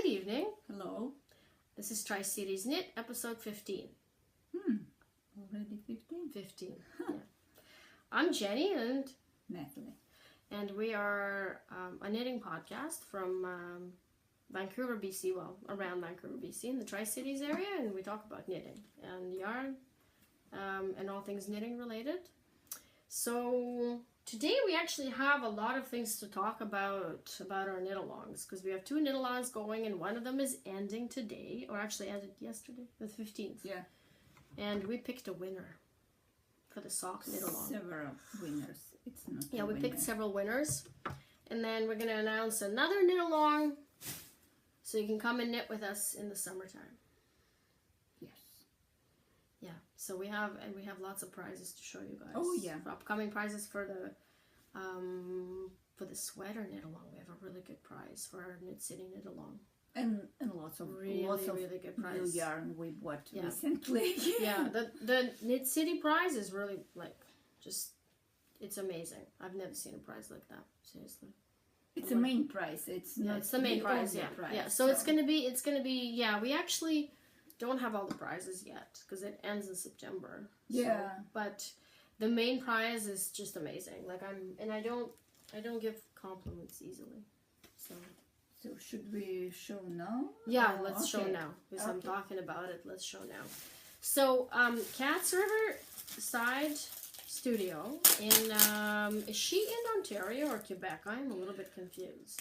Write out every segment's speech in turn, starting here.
Good evening. Hello. This is Tricities Knit, episode 15. Already 15? 15, yeah. I'm Jenny and Natalie. And we are a knitting podcast from Vancouver, BC, well, around Vancouver, BC, in the Tri-Cities area, and we talk about knitting and yarn and all things knitting related. So today we actually have a lot of things to talk about our knit-alongs, because we have 2 knit-alongs going, and one of them is ending today, or actually ended yesterday, the 15th. Yeah. And we picked a winner for the sock knit-along. Several winners. It's not Yeah, we winner. picked several winners, and then we're going to announce another knit-along, so you can come and knit with us in the summertime. Yes. Yeah, so we have lots of prizes to show you guys. Oh yeah. For upcoming prizes for the sweater knit-along. We have a really good prize for our Knit City knit-along. And lots of Really good new prize. yarn we bought Yeah. recently. Yeah, the Knit City prize is really it's amazing. I've never seen a prize like that, seriously. It's the main prize. It's not it's the main prize, yeah. prize, Yeah, so it's gonna be yeah, we actually don't have all the prizes yet because it ends in September. Yeah. But the main prize is just amazing. I don't give compliments easily. So should we show now? yeah, let's show okay. now because I'm talking about it. Let's show now. So KatsRiversideStudio is she in Ontario or Quebec? I'm a little bit confused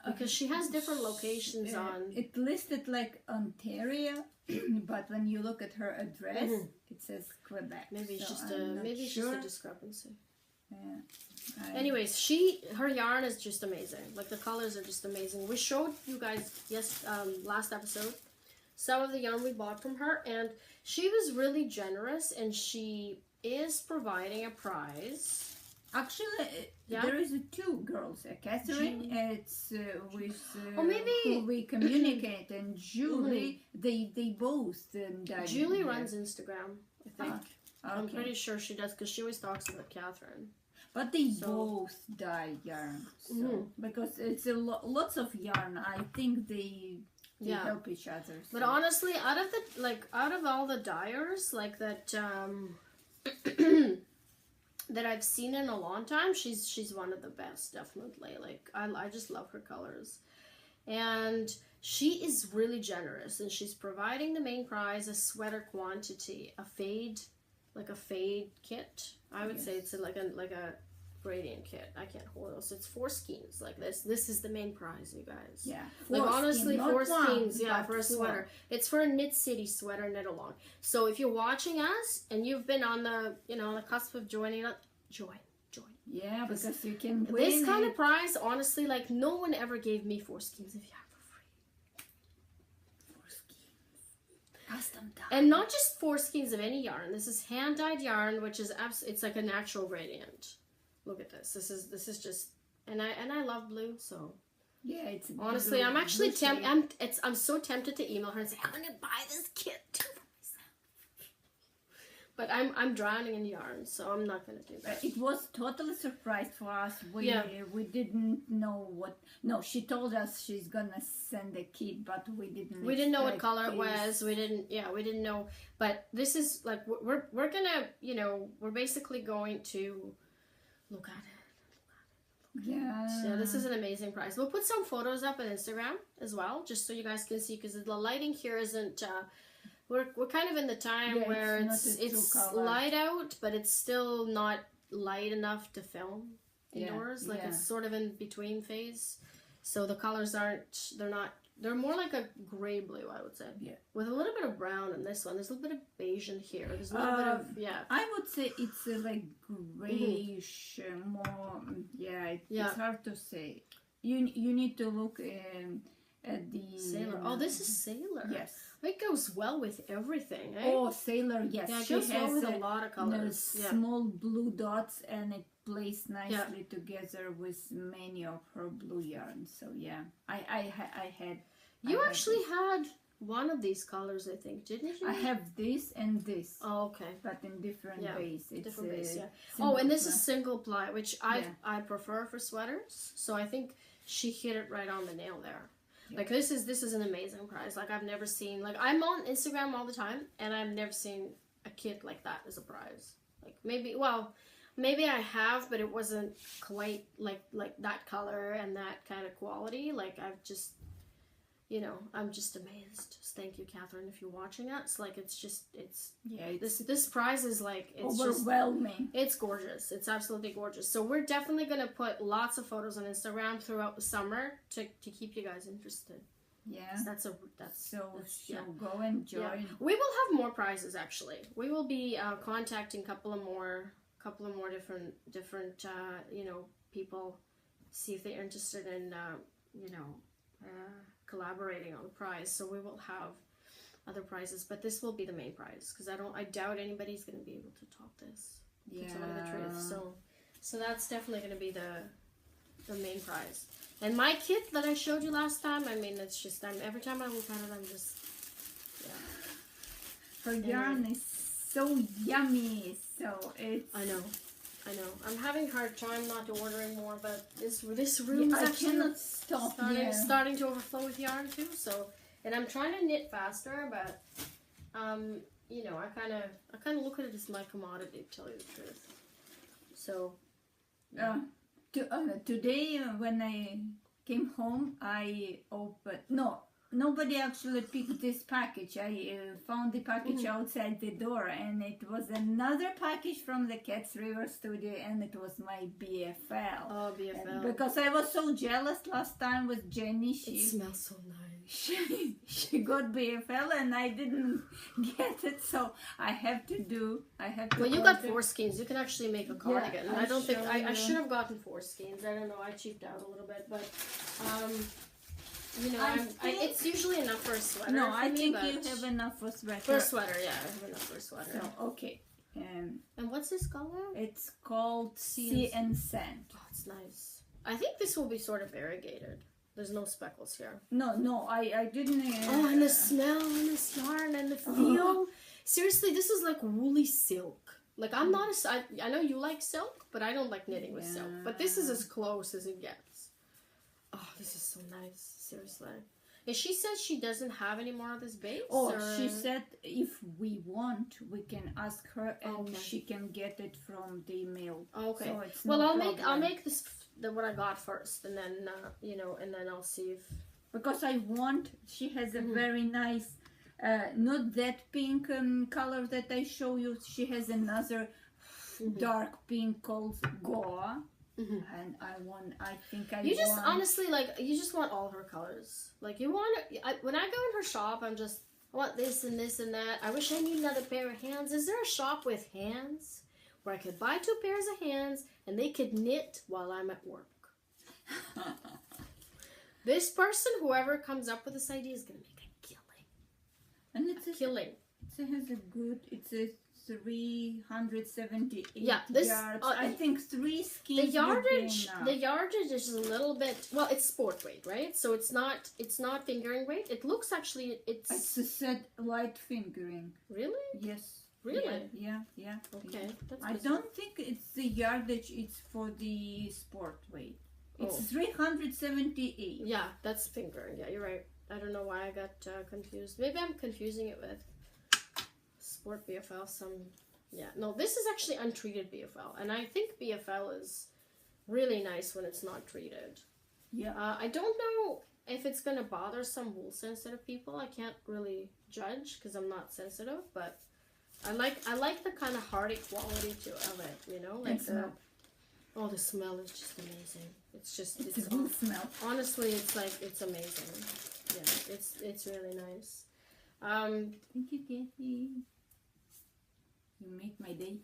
because she has different locations on. It listed like Ontario, but when you look at her address, it says Quebec. Maybe it's so just sure. a discrepancy. Yeah. Anyways, her yarn is just amazing. Like the colors are just amazing. We showed you guys last episode some of the yarn we bought from her, and she was really generous, and she is providing a prize. Actually, there is 2 girls. Catherine, it's with who we communicate, and Julie. They both. Julie runs Instagram, I think. Okay. I'm pretty sure she does because she always talks about Catherine. But they both dye yarn, so because it's lots of yarn. I think they help each other. So. But honestly, out of all the dyers that that I've seen in a long time, she's one of the best, definitely. Like I just love her colors, and she is really generous, and she's providing the main prize, a sweater quantity, a fade kit. I would say it's like a gradient kit. I can't hold it. So it's 4 skeins like this. This is the main prize, you guys. Yeah. 4 skeins, yeah, for a 4. sweater. It's for a Knit City sweater knit along. So if you're watching us and you've been on the on the cusp of joining us, join. Yeah, because you can win this kind of prize, honestly, like no one ever gave me 4 skeins of yarn. Custom dye. And not just 4 skeins of any yarn. This is hand-dyed yarn, which is it's like a natural gradient. Look at this. This is just, and I love blue, so yeah, it's honestly, blue, I'm actually I'm so tempted to email her and say I'm gonna buy this kit too for myself. But I'm drowning in yarn, so I'm not gonna do that. It was totally surprise for us. We didn't know what. No, she told us she's gonna send a kit, but we didn't know what color it was. We didn't know. But this is like we're gonna we're basically going to look at it. Yeah. So this is an amazing prize. We'll put some photos up on Instagram as well, just so you guys can see, because the lighting here isn't. We're kind of in the time where it's light out, but it's still not light enough to film indoors. Like it's sort of in between phase. So the colors they're more like a gray blue, I would say. Yeah. With a little bit of brown in this one. There's a little bit of beige in here. There's a little bit of, I would say it's like grayish, more, it's hard to say. You need to look at the... Sailor. Oh, this is Sailor. Yes. It goes well with everything, eh? Oh, Sailor, yes. Yeah, it goes well with a lot of colors. Small blue dots, and it plays nicely together with many of her blue yarns. So yeah, I had. You actually had one of these colors, I think, didn't you? I have this and this. Oh, okay. But in different base. It's different base, Oh, and this is single ply, which I prefer for sweaters. So I think she hit it right on the nail there. Like this is an amazing prize. Like I've never seen, like I'm on Instagram all the time and I've never seen a kit like that as a prize. Like maybe I have, but it wasn't quite like that color and that kind of quality. Like I've just, you know, I'm just amazed. Just thank you, Catherine, if you're watching us. Like it's this prize is like it's overwhelming. It's gorgeous. It's absolutely gorgeous. So we're definitely gonna put lots of photos on Instagram throughout the summer to keep you guys interested. Yeah. So go and join. Yeah. We will have more prizes actually. We will be contacting a couple of more different you know, people, see if they're interested in you know, collaborating on the prize. So we will have other prizes, but this will be the main prize because I doubt anybody's going to be able to top this. To tell you the truth. So that's definitely going to be the main prize. And my kit that I showed you last time, I mean, it's just every time I look at it, I'm just Her yarn is so yummy. So it's. I know. I'm having a hard time not ordering more, but this room is actually starting to overflow with yarn too. So, and I'm trying to knit faster, but you know, I kind of look at it as my commodity, to tell you the truth. So, today when I came home, I opened Nobody actually picked this package. I found the package outside the door, and it was another package from the KatsRiversideStudio, and it was my BFL. Oh, BFL. Because I was so jealous last time with Jenny. It smells so nice. She got BFL, and I didn't get it, so I have to. Well, you got 4 skeins. You can actually make a cardigan. Yeah, I don't think I should have gotten 4 skeins. I don't know. I cheaped out a little bit, but. You know, it's usually enough for a sweater. No, I think you have enough for a sweater. For a sweater, yeah, I have enough for a sweater. So, okay. And what's this color? It's called Sea and Sand. Oh, it's nice. I think this will be sort of variegated. There's no speckles here. No, I didn't. Oh, and the smell and this yarn and the feel. Seriously, this is like woolly silk. Like I'm not I know you like silk, but I don't like knitting with silk. But this is as close as it gets. Oh, this is so nice. Seriously. And she says she doesn't have any more of this base? Oh, she said if we want, we can ask her and she can get it from the mail. Okay. So it's well, I'll make this what I got first, and then you know, and then I'll see if because she has a very nice not that pink color that I show you. She has another dark pink called Goa. And you just want all her colors. Like you want when I go in her shop, I want this and this and that. I wish I need another pair of hands. Is there a shop with hands where I could buy 2 pairs of hands and they could knit while I'm at work? This person, whoever comes up with this idea, is gonna make a killing. And it's killing. It has a good. It's a 378 this, yards. I think 3 skeins. The yardage is a little bit. Well, it's sport weight, right? So it's not fingering weight. It looks actually it's. I said light fingering. Really? Yes. Really? Yeah. Okay. That's I don't think it's the yardage. It's for the sport weight. It's 378. Yeah, that's fingering. Yeah, you're right. I don't know why I got confused. Maybe I'm confusing it with. Sport BFL, no, this is actually untreated BFL, and I think BFL is really nice when it's not treated. Yeah. I don't know if it's gonna bother some wool sensitive people. I can't really judge because I'm not sensitive, but I like the kind of hardy quality of it. You know, like the smell is just amazing. It's a good smell. Honestly, it's amazing. Yeah, it's really nice. Thank you, Kathy. You make my day.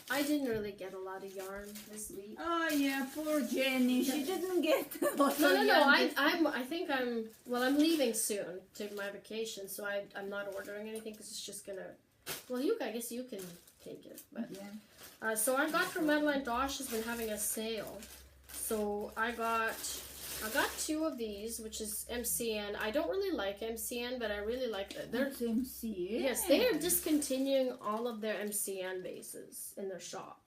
I didn't really get a lot of yarn this week. Oh yeah, poor Jenny. She didn't get a lot No. of yarn. I'm leaving soon to my vacation, so I'm not ordering anything because it's just gonna. Well, I guess you can take it, but yeah. So I got from Madeline Dosh has been having a sale, so I got 2 of these, which is MCN. I don't really like MCN, but I really like that. They're MCN. Yes, they are discontinuing all of their MCN bases in their shop.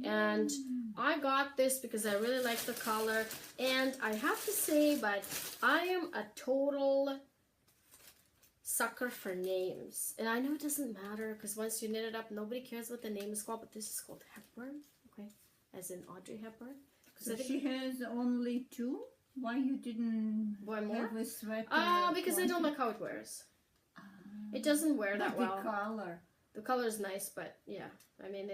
And I got this because I really like the color, and I have to say, but I am a total sucker for names, and I know it doesn't matter because once you knit it up, nobody cares what the name is called, but this is called Hepburn, okay, as in Audrey Hepburn. So she has only 2? Why you didn't have a sweater? Because I don't like how it wears. It doesn't wear that well. The color is nice, but yeah, I mean,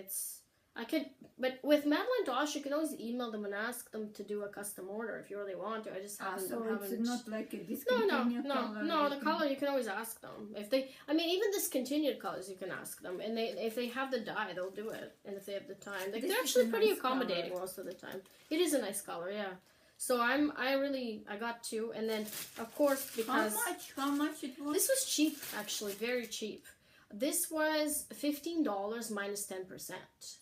but with Madeline Dosh, you can always email them and ask them to do a custom order if you really want to. I just haven't. So it's not like a discontinued color? No, the color you can always ask them. If they, I mean, even discontinued colors you can ask them, and if they have the dye, they'll do it, and if they have the time, they're actually pretty accommodating most of the time. It is a nice color, yeah. So I got 2, and then of course because how much it was? This was cheap, actually, very cheap. This was $15 minus 10%.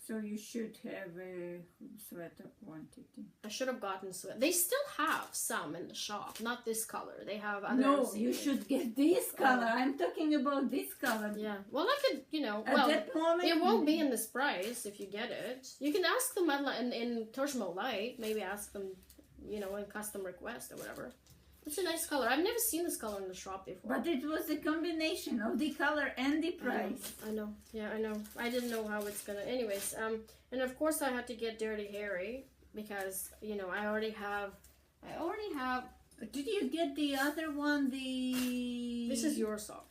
So you should have a sweater quantity. I should have gotten sweater. They still have some in the shop, not this color. They have other. No, you should get this color. I'm talking about this color. Yeah. Well, I could, At that moment, it won't be in this price if you get it. You can ask them in Torshmo Light. Maybe ask them, in custom request or whatever. It's a nice color. I've never seen this color in the shop before. But it was a combination of the color and the price. I know. Yeah, I know. I didn't know how it's gonna. Anyways, and of course I had to get Dirty Harry because I already have. Did you get the other one? This is your sock.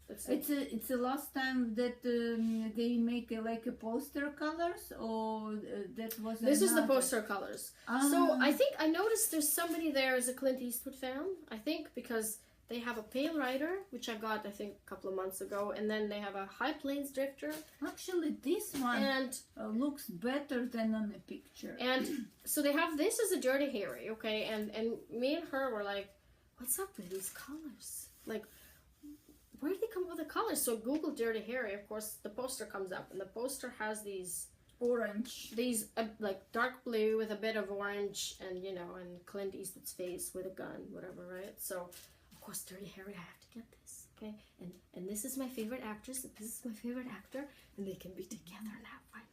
It's the last time that they make like a poster colors, or that was. This is the poster colors. So I think I noticed there's somebody there as a Clint Eastwood fan. I think because they have a Pale Rider, which I got I think a couple of months ago, and then they have a High Plains Drifter. Actually, this one looks better than on the picture. And so they have this as a Dirty Harry, okay? And me and her were like, "What's up with these colors? Like, where did they come up with the colors?" So Google Dirty Harry, of course, the poster comes up, and the poster has these orange, like dark blue with a bit of orange, and and Clint Eastwood's face with a gun, whatever, right? So of course, Dirty Harry, I have to get this, okay? And this is my favorite actress, this is my favorite actor, and they can be together now finally.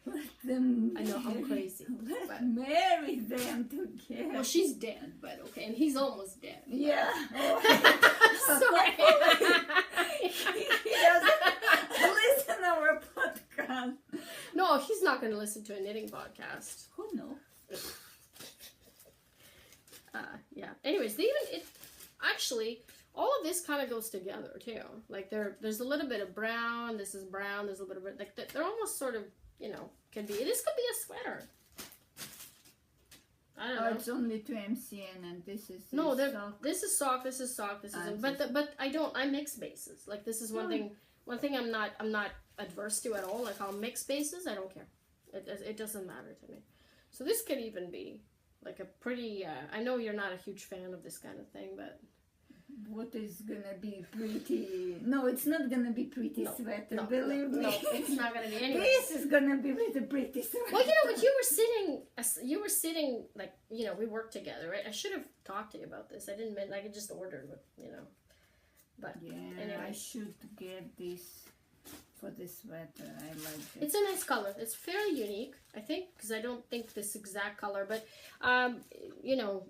I know, I'm crazy. Let's marry them together. Well, she's dead, but okay, and he's almost dead. Yeah. Sorry. He doesn't listen to our podcast. No, he's not going to listen to a knitting podcast. Who knows? Yeah. Anyways, actually, all of this kind of goes together too. Like there's a little bit of brown. This is brown. There's a little bit like they're almost sort of this could be a sweater. I don't know. It's only 2 MCN, and this is sock. This is sock. This is sock. This is but I mix bases. Like this is one thing I'm not adverse to at all. Like I'll mix bases. I don't care. It doesn't matter to me. So this could even be like a pretty. I know you're not a huge fan of this kind of thing, but. What is gonna be pretty? No, it's not gonna be pretty sweater. Believe me. No, it's not gonna be anything. This is gonna be with a pretty sweater. Well, but you were sitting like we worked together, right? I should have talked to you about this. I didn't mean I just ordered, but yeah, anyway. I should get this for this sweater. I like it. It's a nice color. It's fairly unique, I think, because I don't think this exact color, but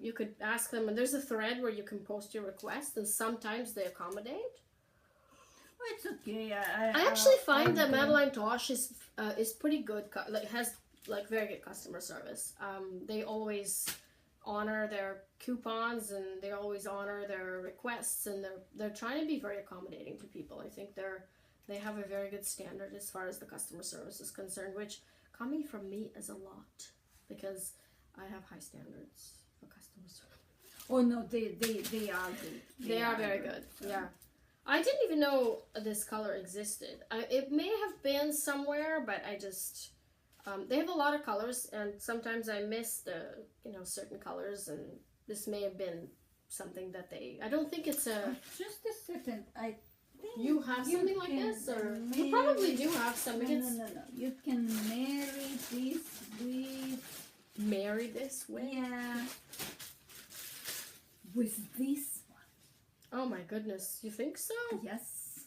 you could ask them, and there's a thread where you can post your request, and sometimes they accommodate. Well, it's okay. I actually find that Madeline Tosh is pretty good. Has very good customer service. They always honor their coupons, and they always honor their requests, and they're trying to be very accommodating to people. I think they have a very good standard as far as the customer service is concerned, which coming from me is a lot because I have high standards for customer service. Oh no, they are good. They are very good. So. Yeah, I didn't even know this color existed. It may have been somewhere, but I just they have a lot of colors, and sometimes I miss the certain colors, and this may have been something that I don't think it's a. Just a second, You have something like this, or you probably do have something. No. You can marry this with. Marry this with? Yeah. With this one. Oh my goodness! You think so? Yes.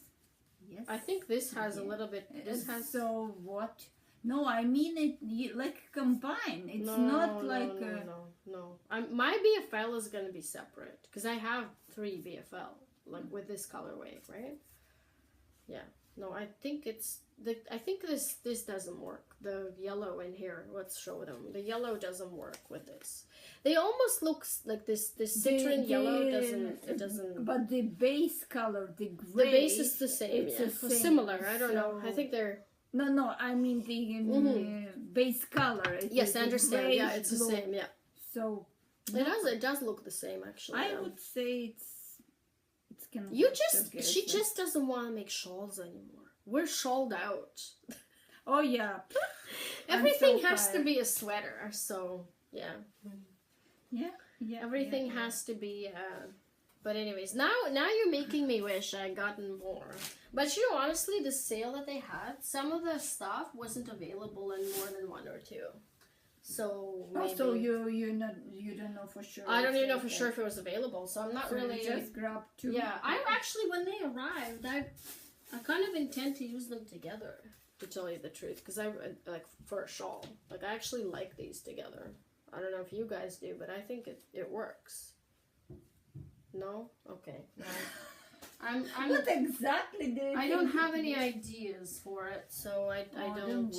I think this has a little bit. This has. So what? No, I mean it like combined. It's not like no. My BFL is gonna be separate because I have 3 BFL like with this colorway, right? Yeah. No, I think this doesn't work. The yellow in here, let's show them. The yellow doesn't work with this. They almost look like this citron yellow doesn't. But the base color, the gray. The base is the same. It's the same. Similar. I don't know. I think they're. No. I mean the base color. Yes, I understand. Yeah, it's the same. Yeah. So. It does look the same actually. I would say it's kind of. She just doesn't want to make shawls anymore. We're shawled out. Oh yeah. Everything has to be a sweater. So yeah. Yeah. Everything has to be. But anyways, now you're making me wish I had gotten more. But you know, honestly, the sale that they had, some of the stuff wasn't available in more than 1 or 2. So maybe. Also, you don't know for sure. I don't even know for sure if it was available. So I'm not really. Just grab 2. Yeah, I actually when they arrived, I kind of intend to use them together, to tell you the truth, because I like for a shawl. Like I actually like these together. I don't know if you guys do, but I think it works. No? Okay. No. I'm what exactly do you I don't have any ideas for it, so I don't.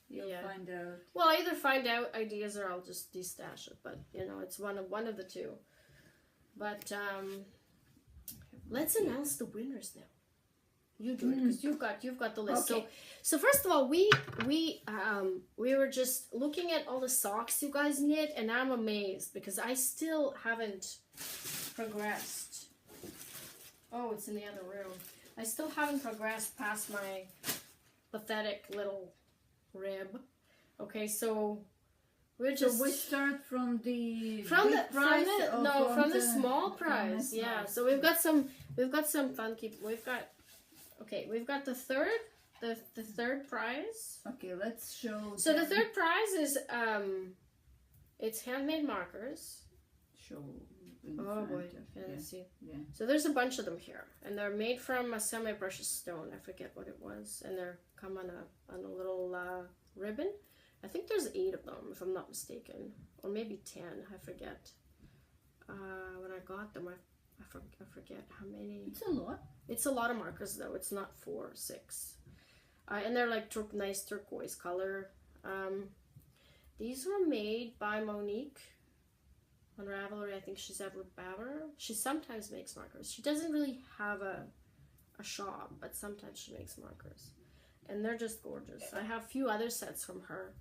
You'll find out. Well, I either find out ideas or I'll just destash it. But you know, it's one of the two. But let's announce the winners now. You do it because you've got the list. Okay. So first of all, we were just looking at all the socks you guys knit, and I'm amazed because I still haven't progressed. Oh, it's in the other room. I still haven't progressed past my pathetic little rib. Okay, so we're just. So we start from the from the small prize. Yeah. So we've got some funky. We've got the third prize. Okay, let's show. So the third prize is it's handmade markers. Show. Oh boy, let's see. Yeah. So there's a bunch of them here, and they're made from a semi-precious stone. I forget what it was, and they're come on a little ribbon. I think there's 8 of them, if I'm not mistaken, or maybe 10. I forget. When I got them, I forget how many. It's a lot. It's a lot of markers though. It's not 4 or 6, and they're like nice turquoise color. These were made by Monique on Ravelry. I think she's at Ravelry. She sometimes makes markers. She doesn't really have a shop, but sometimes she makes markers, and they're just gorgeous. I have a few other sets from her,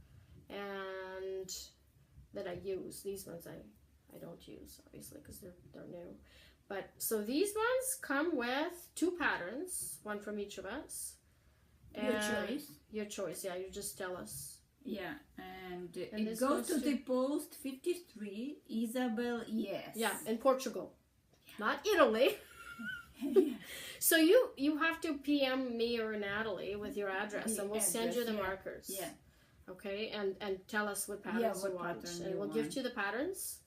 and that I use. These ones I don't use obviously because they're new. But so these ones come with 2 patterns, one from each of us. Your choice. Your choice. Yeah, you just tell us. Yeah, and it goes to the post 53, Isabel. Yes. Yeah, in Portugal, not Italy. So you have to PM me or Natalie with your address, and we'll send you the markers. Yeah. Okay, and tell us what patterns you want, and we'll give you the patterns.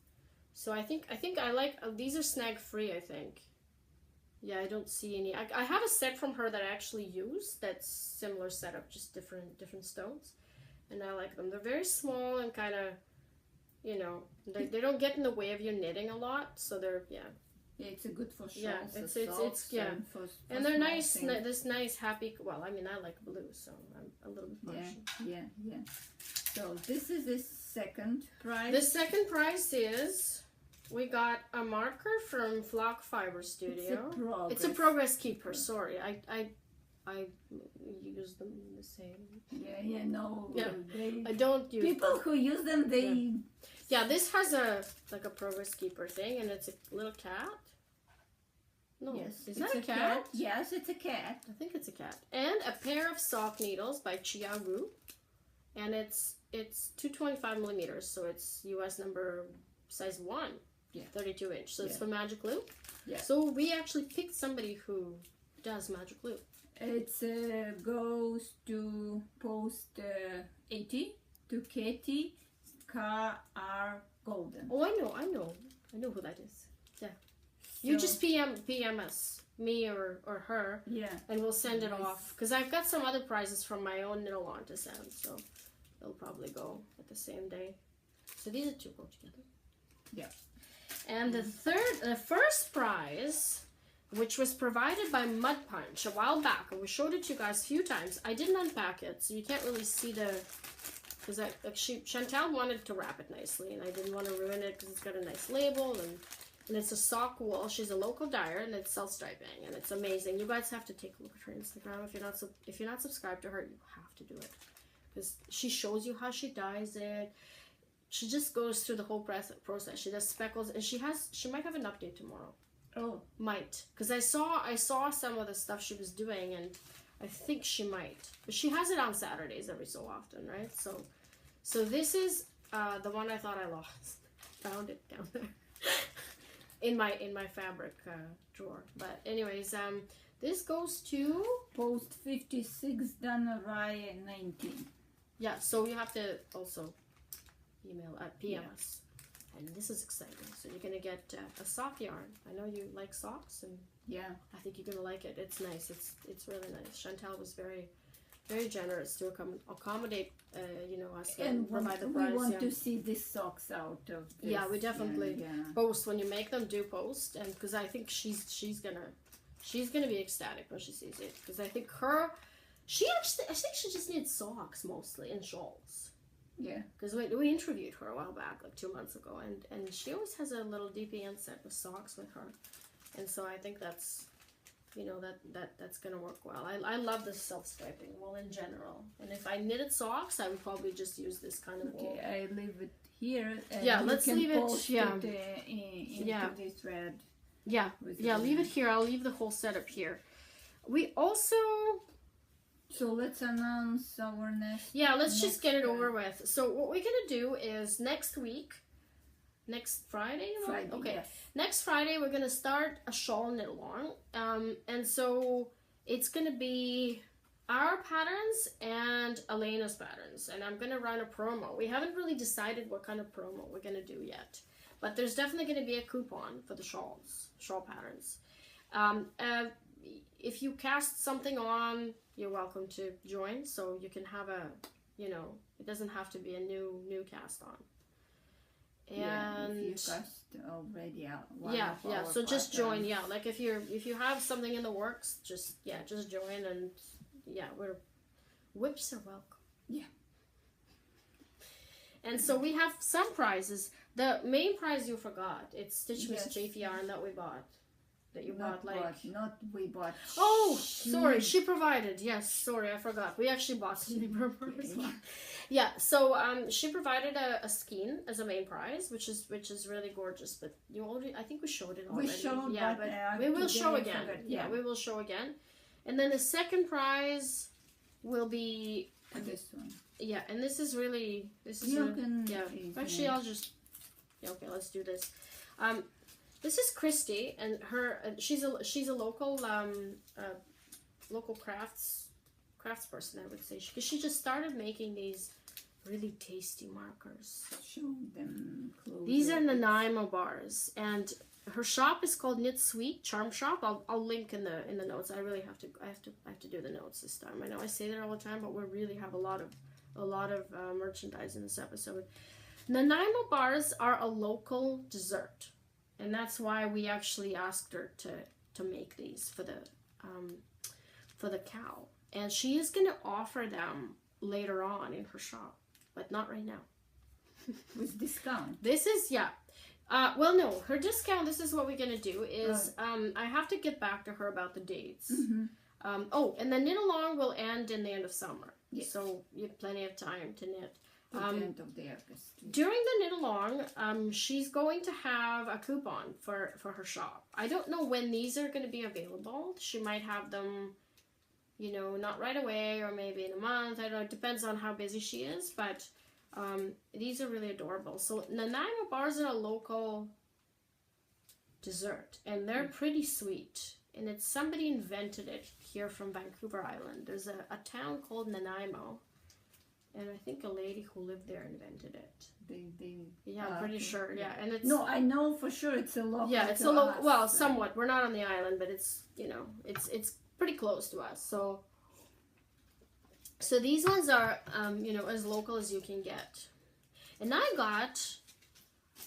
So I think I like these are snag free. I think. Yeah, I don't see any. I have a set from her that I actually use. That's similar setup, just different stones, and I like them. They're very small and kind of, you know, they don't get in the way of your knitting a lot. So they're Yeah, it's a good for shawls. Yeah, it's yeah, and they're nice. This nice happy. Well, I mean, I like blue, so I'm a little bit partial. Yeah. So this is the second prize. The second prize is. We got a marker from FlockFiberStudio. It's a progress keeper. Sorry, I use them the same. Yeah, no. Yeah, I don't use people who use them. They. Yeah, this has a progress keeper thing, and it's a little cat. No, yes, is that a cat? Yes, it's a cat. I think it's a cat. And a pair of sock needles by Chiagu, and it's 225 millimeters, so it's US number size 1. Yeah, 32 inch. So it's for magic glue. Yeah. So we actually picked somebody who does magic glue. It goes to post 80 to Katie KR Golden. Oh, I know who that is. Yeah. You just PM us, me or her, and we'll send it off. Because I've got some other prizes from my own knit-along to send, so they'll probably go at the same day. So these are 2 go together. Yeah. And the first prize, which was provided by Mudpunch a while back, and we showed it to you guys a few times. I didn't unpack it, so you can't really see the, because Chantal wanted to wrap it nicely, and I didn't want to ruin it because it's got a nice label, and it's a sock wool. She's a local dyer, and it's self-striping, and it's amazing. You guys have to take a look at her Instagram. If you're not subscribed to her, you have to do it, because she shows you how she dyes it. She just goes through the whole process. She does speckles, and she might have an update tomorrow. Oh, might, because I saw some of the stuff she was doing, and I think she might. But she has it on Saturdays every so often, right? So this is the one I thought I lost. Found it down there in my fabric drawer. But anyways, this goes to post 56 Dana Rye 19. Yeah, so you have to also email at PMS. And this is exciting. So you're going to get a sock yarn. I know you like socks, and I think you're going to like it. It's nice. It's really nice. Chantal was very, very generous to accommodate, us and provide the prize. We want to see these socks out of this. Yeah, we definitely post when you make them. Do post, and because I think she's gonna be ecstatic when she sees it. Because I think I think she just needs socks mostly and shawls. Yeah, because we interviewed her a while back, like 2 months ago, and she always has a little DPN set with socks with her, and so I think that's, that's gonna work well. I love the self-striping wool in general, and if I knitted socks, I would probably just use this kind of wool. Okay, I leave it here. Let's leave it. Into this thread. Leave it here. I'll leave the whole setup here. We also. So let's announce our next. Yeah, let's just get it over with. So what we're gonna do is next Friday. Okay. Yes. Next Friday we're gonna start a shawl knit along, and so it's gonna be our patterns and Elena's patterns, and I'm gonna run a promo. We haven't really decided what kind of promo we're gonna do yet, but there's definitely gonna be a coupon for the shawl patterns. If you cast something on, you're welcome to join, so you can have it doesn't have to be a new cast on. And if you cast already so just join. Like if you have something in the works, just join, and whips are welcome. And so we have some prizes. The main prize you forgot, it's Stitch Mischief yarn that we bought. That you bought, we bought. Oh, sorry, she provided. Yes, sorry, I forgot. We actually bought something for her as well. Yeah, so she provided a skein as a main prize, which is really gorgeous. But I think we showed it already. We showed, but we will show again. We will show again. And then the second prize will be this one. Yeah, and this is really Actually, I'll just okay. Let's do this. This is Christy, and she's a local local craftsperson, I would say, because she just started making these really tasty markers. Show them closer. These are Nanaimo bars, and her shop is called KnitSweet Charm Shoppe. I'll link in the notes. I have to do the notes this time. I know I say that all the time, but we really have a lot of merchandise in this episode. Nanaimo bars are a local dessert. And that's why we actually asked her to make these for the KAL. And she is going to offer them later on in her shop, but not right now. With discount? This is, well, no, her discount, this is what we're going to do is, I have to get back to her about the dates. Mm-hmm. And the knit along will end in the end of summer. Yes. So you have plenty of time to knit. During the knit along, she's going to have a coupon for her shop. I don't know when these are going to be available. She might have them, not right away, or maybe in a month. I don't know. It depends on how busy she is, but these are really adorable. So Nanaimo bars are a local dessert, and they're pretty sweet. And it's somebody invented it here from Vancouver Island. There's a town called Nanaimo. And I think a lady who lived there invented it. Yeah, I'm pretty sure. Yeah, and it's no, I know for sure it's a local. Yeah, it's a local. Well, somewhat. We're not on the island, but it's it's pretty close to us. So these ones are as local as you can get. And I got.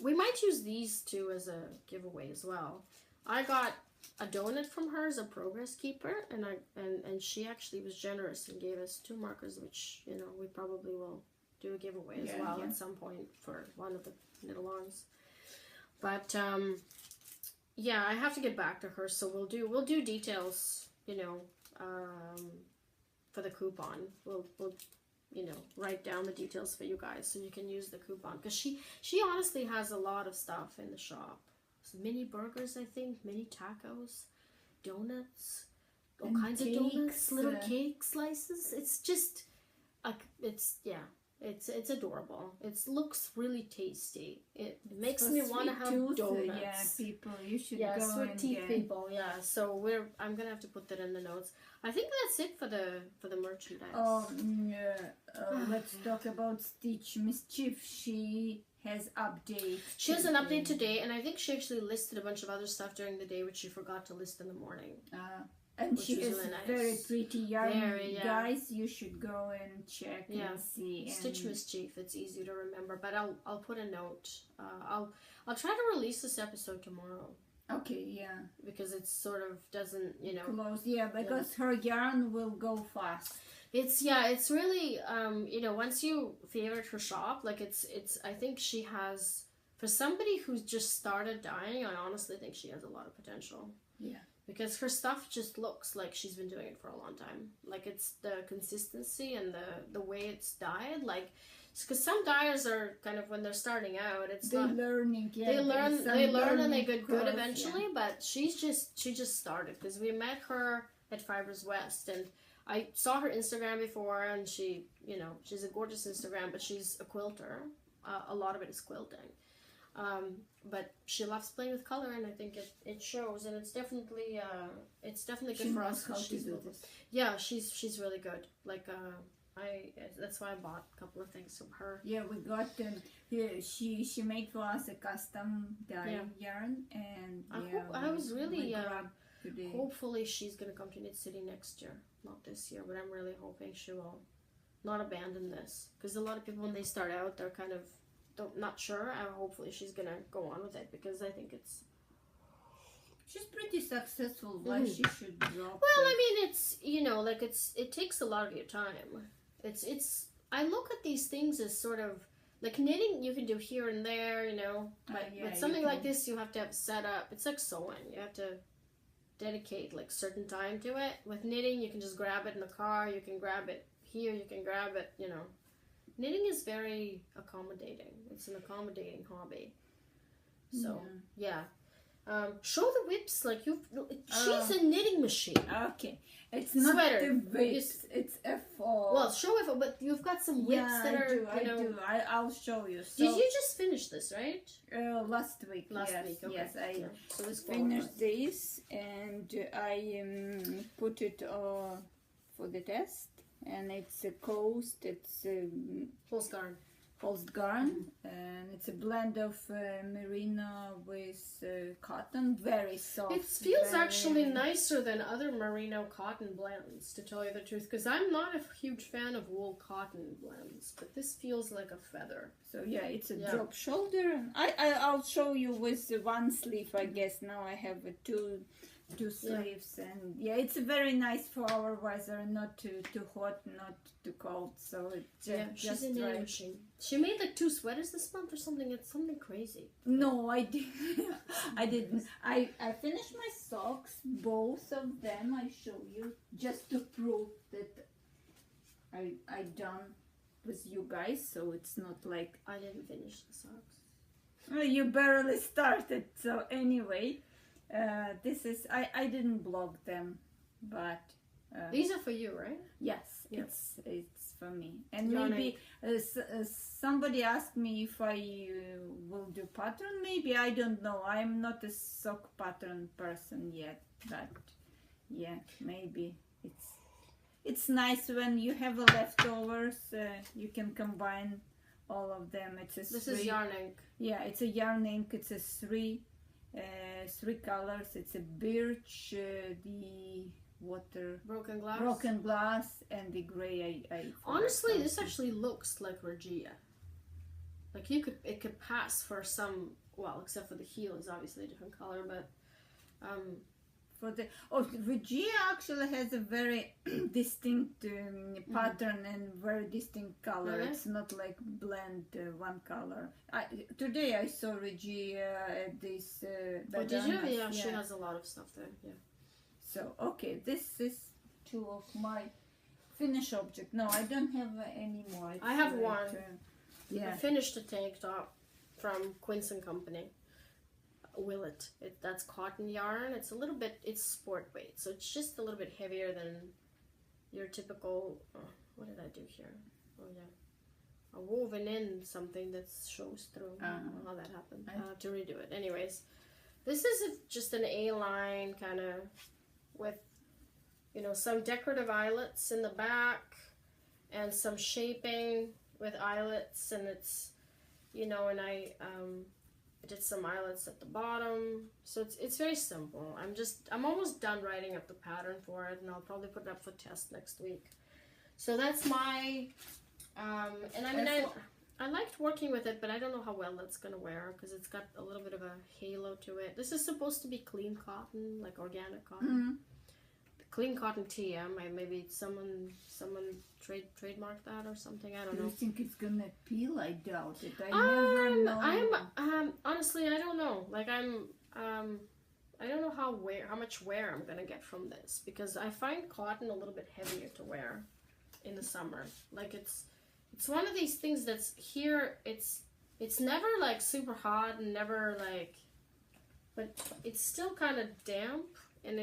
We might use these two as a giveaway as well. I got a donut from her as a progress keeper, and she actually was generous and gave us 2 markers, which we probably will do a giveaway as well at some point for one of the knitalongs. But yeah, I have to get back to her, so we'll do details, for the coupon. We'll write down the details for you guys so you can use the coupon, because she honestly has a lot of stuff in the shop. So mini burgers, I think, mini tacos, donuts, all kinds of donuts, little cake slices. It's just it's adorable. It looks really tasty. It makes me want to have donuts. Yeah, people, you should go sweet and teeth people. Yeah, so I'm gonna have to put that in the notes. I think that's it for the merchandise. Let's talk about Stitch Mischief. She has update. She has an update today, and I think she actually listed a bunch of other stuff during the day, which she forgot to list in the morning. And she is really nice. Very pretty yarn. Guys, you should go and check and see. Stitch Mischief. It's easy to remember, but I'll put a note. I'll try to release this episode tomorrow. Okay, yeah. Because it sort of doesn't, close. Yeah, because her yarn will go fast. It's really once you favorite her shop, like it's I think she has, for somebody who's just started dyeing, I honestly think she has a lot of potential. Yeah. Because her stuff just looks like she's been doing it for a long time. Like, it's the consistency and the way it's dyed. Like, because some dyers are kind of, when they're starting out, they're learning. Yeah, they learn and they get good eventually. Yeah. But she just started, because we met her at Fibers West, and I saw her Instagram before, and she's a gorgeous Instagram, but she's a quilter. A lot of it is quilting. But she loves playing with color, and I think it shows, and it's definitely good for us. Yeah, she's really good. Like that's why I bought a couple of things from her. Yeah, we got them. Yeah, she made for us a custom dye yarn, and I was really hopefully she's gonna come to Knit City next year, not this year, but I'm really hoping she will not abandon this, because a lot of people when they start out they're kind of not sure. Hopefully she's gonna go on with it, because I think she's pretty successful. Why she should drop Well, I mean, it's it takes a lot of your time. It's I look at these things as sort of like knitting. You can do here and there, but with something like this, you have to have set up. It's like sewing. You have to dedicate like certain time to it. With knitting, you can just grab it in the car. You can grab it here. You can grab it. Knitting is very accommodating. It's an accommodating hobby. So, yeah. Show the whips, like she's a knitting machine. Okay. It's not the whips, it's a fall. Well, show it, but you've got some whips that are, I do. I'll show you. So, did you just finish this, right? Last week. Last week, okay. Yes, I so finished this, and I put it for the test. And it's a coast, it's false garn, and it's a blend of merino with cotton, very soft. It feels actually nicer than other merino cotton blends, to tell you the truth, because I'm not a huge fan of wool cotton blends, but this feels like a feather. So yeah, it's a drop shoulder. I'll show you with one sleeve, I guess. Now I have two sleeves, and it's very nice for our weather, not too hot, not too cold, so it's she's a knitting machine. She made like 2 sweaters this month or something. It's something crazy. No, I didn't. I didn't. I finished my socks, both of them. I show you just to prove that I done with you guys, so it's not like I didn't finish the socks. You barely started, so anyway. This is I didn't blog them, but these are for you, right? Yes, it's for me. And maybe somebody asked me if I will do pattern. Maybe, I don't know. I'm not a sock pattern person yet, but maybe it's nice when you have leftovers. You can combine all of them. It's a This is yarn ink. Yeah, it's a yarn ink. It's a three colors. It's a birch, the water, broken glass, and the gray. Honestly, this actually looks like Regia. Like it could pass for some. Well, except for the heel is obviously a different color, but Regia actually has a very distinct pattern and very distinct color. Really? It's not like blend one color. Today I saw Regia at this. Oh, did you? Yeah, she has a lot of stuff there. Yeah. So okay, this is two of my finished object. No, I don't have any more. I have one. Yeah. I finished a tank top from Quince & Company. Willet. That's cotton yarn. It's a little bit, it's sport weight, so it's just a little bit heavier than your typical, what did I do here? Oh yeah. I woven in something that shows through. I don't know how that happened. I have to redo it. Anyways, this is just an A-line kind of with, you know, some decorative eyelets in the back and some shaping with eyelets, and it's, you know, and I did some eyelets at the bottom, so it's very simple. I'm almost done writing up the pattern for it, and I'll probably put it up for test next week. So that's my and I mean I liked working with it, but I don't know how well that's gonna wear because it's got a little bit of a halo to it. This is supposed to be clean cotton, like organic cotton. Mm-hmm. Clean cotton TM. Maybe someone trademarked that or something. I don't know. Do you think it's gonna peel? I doubt it. I never know. Honestly, I don't know. Like I don't know how much wear I'm gonna get from this, because I find cotton a little bit heavier to wear in the summer. Like it's one of these things that's here. It's never like super hot and never like, but it's still kind of damp, and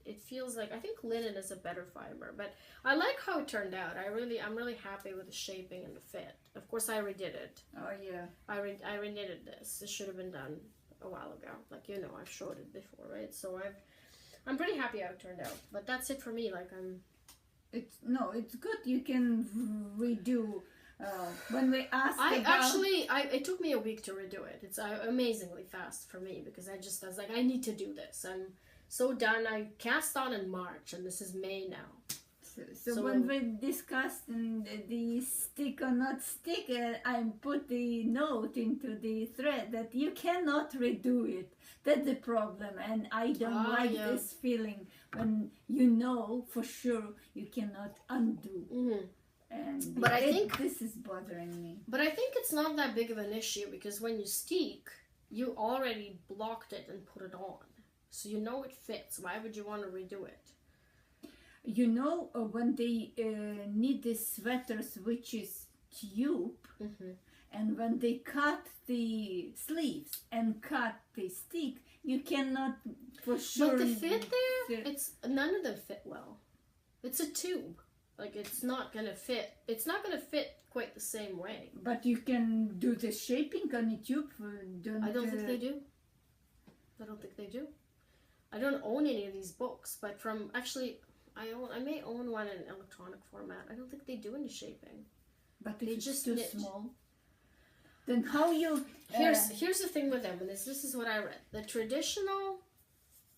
it feels like, I think linen is a better fiber, but I like how it turned out. I'm really happy with the shaping and the fit. Of course, I redid it. Oh yeah. I reknitted this. This should have been done a while ago. Like, you know, I've showed it before, right? So I'm pretty happy how it turned out. But that's it for me. Like it's good. You can redo. When we asked it took me a week to redo it. It's amazingly fast for me, because I was like, I need to do this. I'm so done. I cast on in March, and this is May now. So when we discussed the stick or not stick, I put the note into the thread that you cannot redo it. That's the problem, and I don't like this feeling when you know for sure you cannot undo. Mm-hmm. But I think this is bothering me. But I think it's not that big of an issue, because when you steek, you already blocked it and put it on. So you know it fits. Why would you want to redo it? You know, when they knit the sweaters, which is tube, and when they cut the sleeves and cut the stick, you cannot for sure. But the fit there, none of them fit well. It's a tube. Like, it's not gonna fit. It's not gonna fit quite the same way. But you can do the shaping on a tube. I don't think they do. I don't think they do. I don't own any of these books, but I may own one in electronic format. I don't think they do any shaping. But they just too small. Then how you? Here's the thing with them, and this is what I read. The traditional,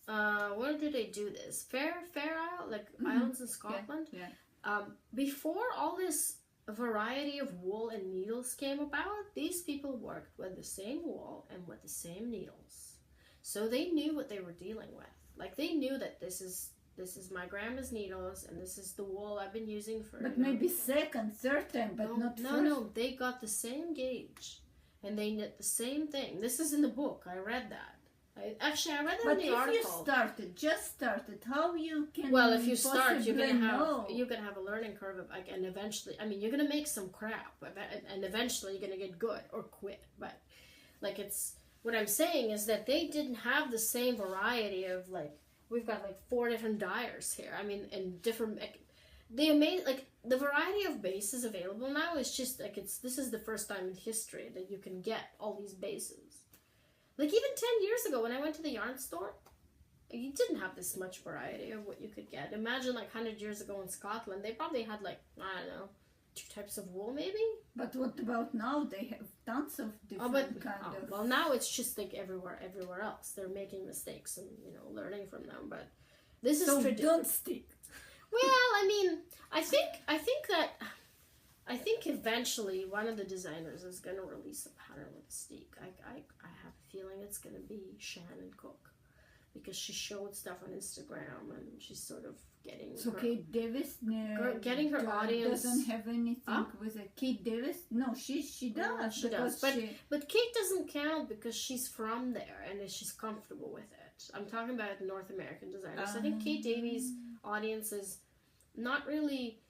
where do they do this? Fair Isle, like islands in Scotland. Yeah. Before all this variety of wool and needles came about, these people worked with the same wool and with the same needles. So they knew what they were dealing with. Like, they knew that this is my grandma's needles, and this is the wool I've been using for. But maybe second, third time, but not first. No. They got the same gauge, and they knit the same thing. This is in the book. I read that. I read that in the article. But if you just started, how you can? Well, if you start, you're gonna have a learning curve of, like, and eventually, I mean, you're gonna make some crap, and eventually you're gonna get good or quit. But like, what I'm saying is that they didn't have the same variety of, like, we've got like 4 different dyers here. I mean, and different. The variety of bases available now is just like, this is the first time in history that you can get all these bases. Like, even 10 years ago when I went to the yarn store, you didn't have this much variety of what you could get. Imagine, like, 100 years ago in Scotland, they probably had, like, I don't know, 2 types of wool maybe. But what about now? They have tons of different kind of. Well, now it's just like everywhere else. They're making mistakes and learning from them. But this is don't stick. Well, I mean, I think eventually one of the designers is going to release a pattern with a steek. I have a feeling it's going to be Shannon Cook, because she showed stuff on Instagram and she's sort of getting Kate Davis getting her audience doesn't have anything with a Kate Davis. No, she does. She does, but Kate doesn't count because she's from there and she's comfortable with it. I'm talking about North American designers. I think Kate Davies' audience is not really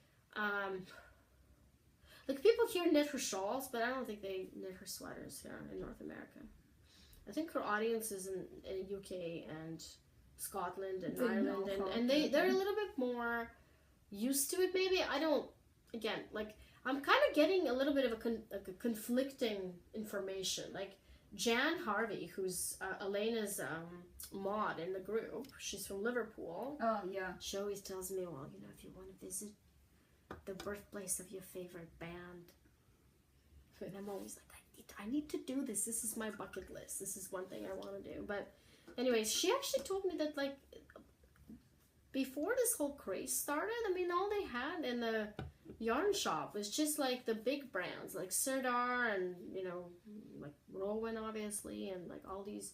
like people here knit her shawls, but I don't think they knit her sweaters here in North America. I think her audience is in UK and Scotland and Ireland, and they're a little bit more used to it. Maybe I'm kind of getting a little bit of a conflicting information. Like Jan Harvey, who's Elena's mod in the group, she's from Liverpool. Oh yeah. She always tells me, well, if you want to visit the birthplace of your favorite band, and I'm always like, I need to do this. This is my bucket list. This is one thing I want to do. But anyways, she actually told me that like before this whole craze started, I mean, all they had in the yarn shop was just like the big brands like Sirdar and like Rowan obviously, and like all these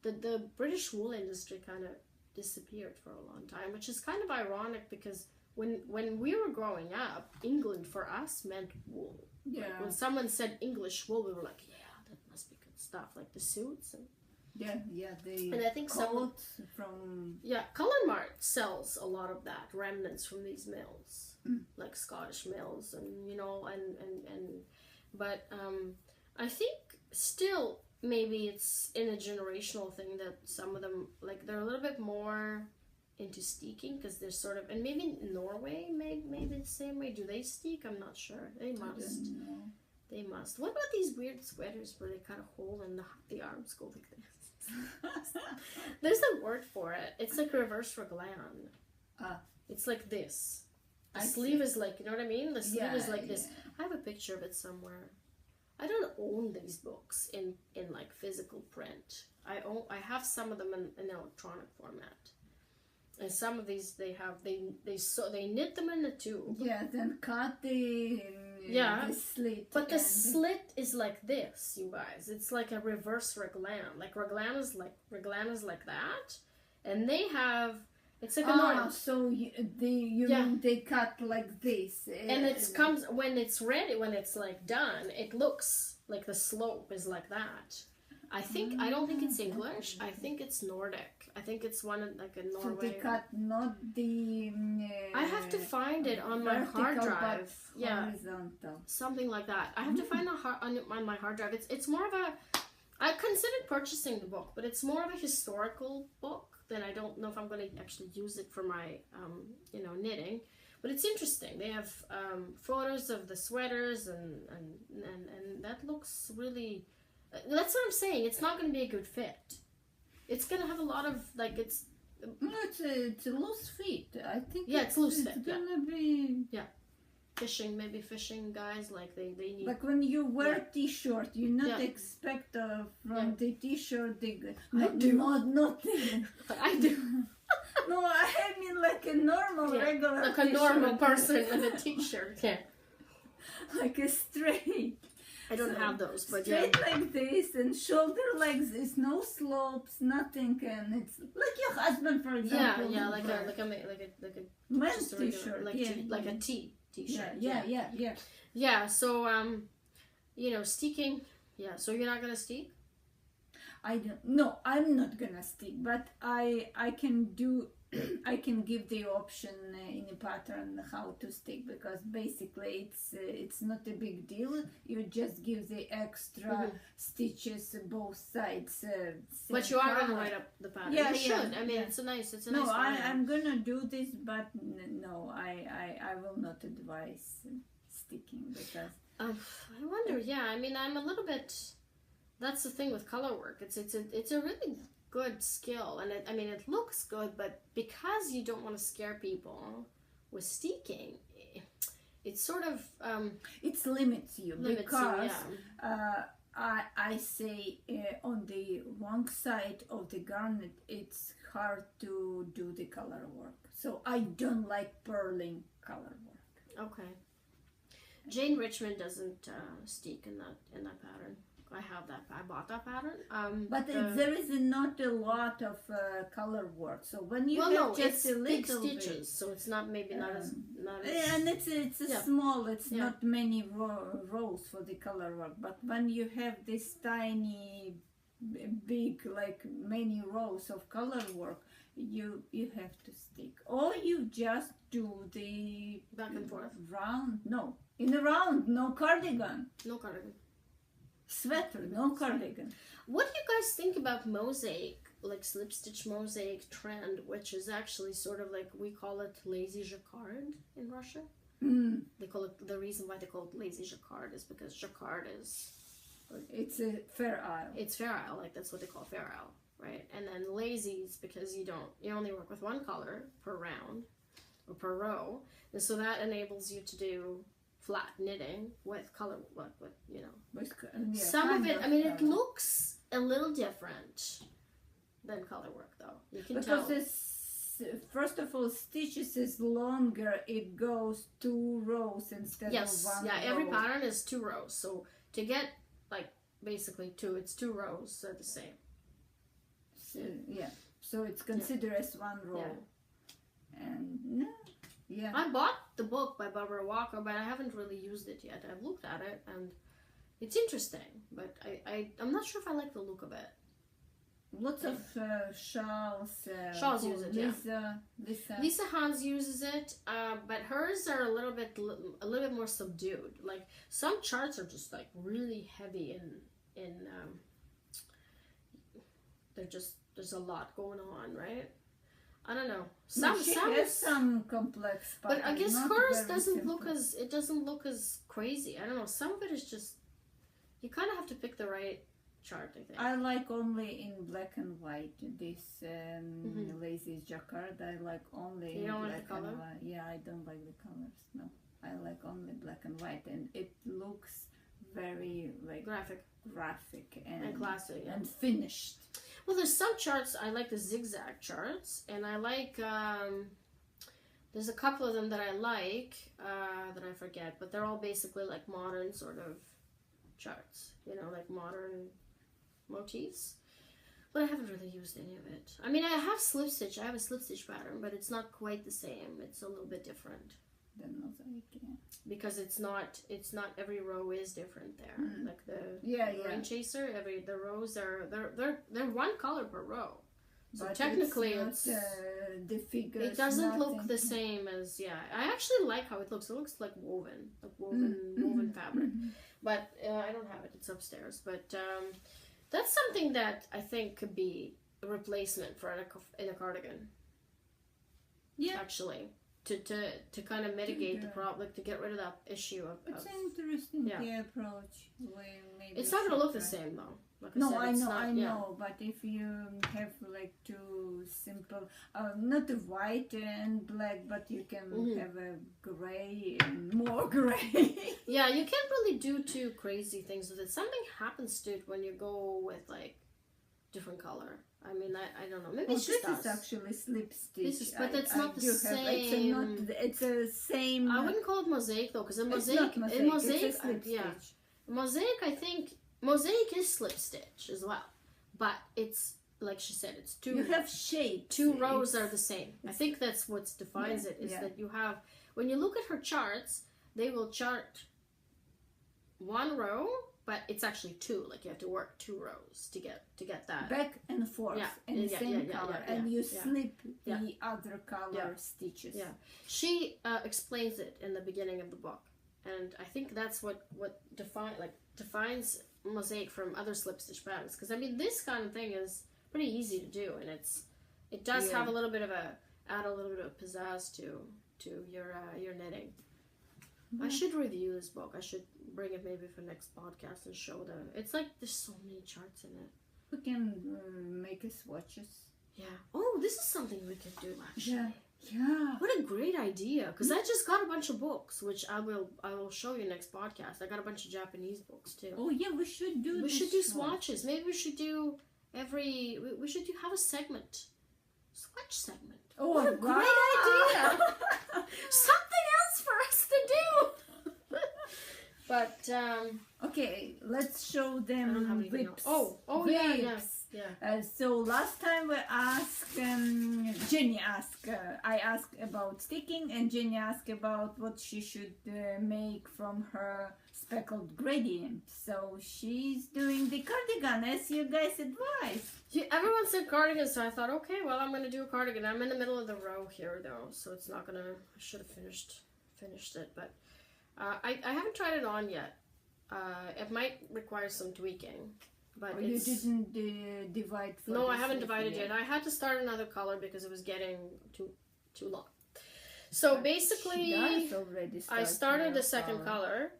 the British wool industry kind of disappeared for a long time, which is kind of ironic because when we were growing up, England for us meant wool. Yeah. Like when someone said English wool, we were like, yeah, that must be good stuff, like the suits and and I think coats from Color Mart sells a lot of that remnants from these mills, like Scottish mills, and but I think still maybe it's in a generational thing that some of them like they're a little bit more into steeking because they're sort of, and maybe Norway maybe the same way. Do they steek? I'm not sure. They must. They must. What about these weird sweaters where they cut a hole and the arms go like this? There's a word for it. It's like reverse raglan. It's like this. The sleeve is like, you know what I mean? The sleeve is like this. I have a picture of it somewhere. I don't own these books in like physical print. I have some of them in electronic format. And some of these they knit them in a tube. Yeah, then cut the slit. But the slit is like this, you guys. It's like a reverse raglan. Like raglan is like that, and they have it's like a norm. So mean they cut like this, and it comes when it's ready, when it's like done. It looks like the slope is like that. I don't think it's English. I think it's Nordic. I think it's one like a Norway. So they cut not the. I have to find it on my hard drive. Horizontal. Something like that. I have to find on my hard drive. It's more of a. I considered purchasing the book, but it's more of a historical book. Then I don't know if I'm going to actually use it for my knitting. But it's interesting. They have photos of the sweaters and that looks really. That's what I'm saying. It's not going to be a good fit. It's going to have a lot of like it's. No, it's a loose fit. I think. Yeah, it's loose fit. It's gonna be. Yeah, fishing guys like they need. Like when you wear t-shirt, you not expect from the t-shirt the. I do. Not I do. No, I mean like a normal regular. Like a normal person with a t-shirt. Yeah. Like a straight. I don't have those, but straight like this and shoulder legs is no slopes, nothing, and it's like your husband, for example. Yeah, like a men's t-shirt, like a t-shirt. Yeah. So steeking. Yeah. So you're not gonna steek? No, I'm not gonna steek, but I can do. I can give the option in a pattern how to stick, because basically it's not a big deal. You just give the extra stitches both sides. But you are gonna write up the pattern. Yeah, you should. I mean, it's a nice. No, I'm gonna do this, but no, I will not advise sticking because. I wonder. Yeah, I mean, I'm a little bit. That's the thing with color work. It's a really good skill, and it looks good, but because you don't want to scare people with steeking, it's sort of it limits you because I say on the wrong side of the garment it's hard to do the color work, so I don't like purling color work. Okay. Jane Richmond doesn't steek in that pattern. I have that. I bought that pattern. But there is not a lot of color work. So when you have just a little big stitches, bit, so it's not as and it's small. It's not many rows for the color work. But when you have this tiny, big, like many rows of color work, you have to stick, or you just do the back and forth round. No, in a round, no cardigan. No cardigan. Sweater, no cardigan. What do you guys think about mosaic, like slip stitch mosaic trend, which is actually sort of like, we call it lazy jacquard in Russia. They call it, the reason why they call it lazy jacquard is because jacquard is, it's a fair isle. It's fair isle, like that's what they call fair isle, right? And then lazy is because you only work with one color per round or per row, and so that enables you to do flat knitting with color, with some of it. I mean, it looks a little different than color work, though. You can tell. Because first of all, stitches is longer. It goes 2 rows instead of 1 row. Yeah, every pattern is 2 rows. So to get like basically 2, it's 2 rows are the same. So it's considered as 1 row. And I bought the book by Barbara Walker, but I haven't really used it yet. I've looked at it and it's interesting, but I'm not sure if I like the look of it. Lots of shawls. Shawls use it. Lisa Hans uses it, but hers are a little bit more subdued. Like some charts are just like really heavy in they're just, there's a lot going on, right? I don't know. She has some complex, but I guess hers doesn't look as crazy. I don't know. Some of it is just, you kind of have to pick the right chart, I think. I like only in black and white this lazy jacquard. I like only in black and white. Yeah, I don't like the colors. No, I like only black and white, and it looks very like graphic and classic and finished. Well, there's some charts, I like the zigzag charts, and I like, there's a couple of them that I like, that I forget, but they're all basically like modern sort of charts, like modern motifs, but I haven't really used any of it. I mean, I have a slip stitch pattern, but it's not quite the same, it's a little bit different. Because it's not every row is different there. Like the rain chaser, the rows are they're 1 color per row. So but technically it's the figure. It doesn't look the same as I actually like how it looks. It looks like woven fabric. But I don't have it. It's upstairs. But that's something that I think could be a replacement for in a cardigan. Yeah. Actually. To kind of mitigate the problem, like to get rid of that issue of it's an interesting approach. It's not gonna look the same though. Like I know, but if you have like 2 simple, not a white and black, but you can have a gray and more gray. Yeah, you can't really do too crazy things with it. Something happens to it when you go with like different color. I mean, I don't know. Maybe it's just this is actually slip stitch. But it's not the same. It's a same. I wouldn't call it mosaic though, because in mosaic, it's a slip stitch. Mosaic, I think mosaic is slip stitch as well, but it's like she said, it's 2. You have shapes. 2 rows are the same. I think that's what defines it. Is that you have, when you look at her charts, they will chart 1 row. But it's actually 2, like you have to work 2 rows to get that. Back and forth in the same color. And you slip the other color stitches. Yeah. She explains it in the beginning of the book. And I think that's what defines mosaic from other slip stitch patterns. Because I mean, this kind of thing is pretty easy to do. And it does have add a little bit of pizzazz to your knitting. I should review this book. I should bring it maybe for next podcast and show them. It's like there's so many charts in it. We can make swatches. Yeah. Oh, this is something we could do actually. Yeah. Yeah. What a great idea. Because I just got a bunch of books, which I will show you next podcast. I got a bunch of Japanese books too. Oh yeah, we should do swatches. Maybe we should do have a segment. Swatch segment. Oh, what a great idea. Something else for us to do. But okay, let's show them. I don't have anything whips. else. Oh Whips. Yeah. So last time we asked, Jenny asked, I asked about sticking, and Jenny asked about what she should make from her speckled gradient. So she's doing the cardigan as you guys advised. Everyone said cardigan, so I thought, okay, well, I'm going to do a cardigan. I'm in the middle of the row here, though, so it's not going to... I should have finished it, but I haven't tried it on yet. It might require some tweaking. But you didn't divide for No, I haven't divided yet. I had to start another color because it was getting too long. So basically, I started the second color.